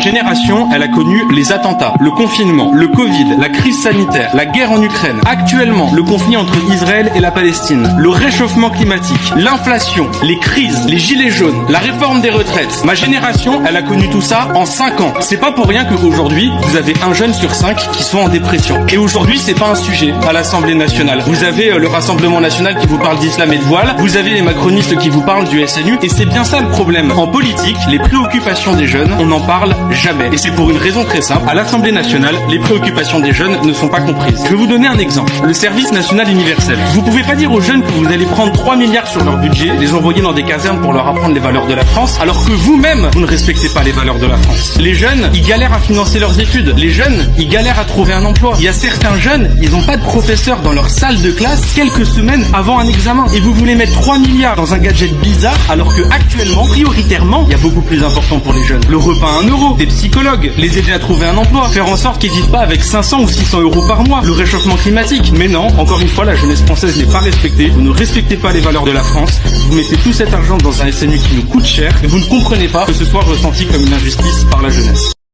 génération, elle a connu les attentats, le confinement, le Covid, la crise sanitaire, la guerre en Ukraine. Actuellement, le conflit entre Israël et la Palestine, le réchauffement climatique, l'inflation, les crises, les gilets jaunes, la réforme des retraites. Ma génération, elle a connu tout ça en 5 ans. C'est pas pour rien qu'aujourd'hui, vous avez un jeune sur 5 qui sont en dépression. Et aujourd'hui, c'est pas un sujet à l'Assemblée nationale. Vous avez le Rassemblement national qui vous parle d'islam et de voile, vous avez les macronistes qui vous parlent du SNU, et c'est bien ça le problème. En politique, les préoccupations des jeunes, on n'en parle jamais. Et c'est pour une raison très simple. À l'Assemblée nationale, les préoccupations des jeunes ne sont pas comprises. Je vais vous donner un exemple. Le service national universel. Vous pouvez pas dire aux jeunes que vous allez prendre 3 milliards sur leur budget, les envoyer dans des casernes pour leur apprendre les valeurs de la France, alors que vous-même, vous ne respectez pas les valeurs de la France. Les jeunes, ils galèrent à financer leurs études. Les jeunes, ils galèrent à trouver un emploi. Il y a certains jeunes, ils n'ont pas de professeur dans leur salle de classe quelques semaines avant un examen. Et vous voulez mettre 3 milliards dans un gadget bizarre, alors que actuellement, prioritairement, il y a beaucoup plus important pour les jeunes. Le repas à 1 euro, des psychologues, les aider à trouver un emploi, faire en sorte qu'ils vivent pas avec 500 ou 600 euros par mois, le réchauffement climatique. Mais non, encore une fois, la jeunesse française n'est pas respectée. Vous ne respectez pas les valeurs de la France. Vous mettez tout cet argent dans un SNU qui nous coûte cher et vous ne comprenez pas que ce soit ressenti comme une injustice par la jeunesse.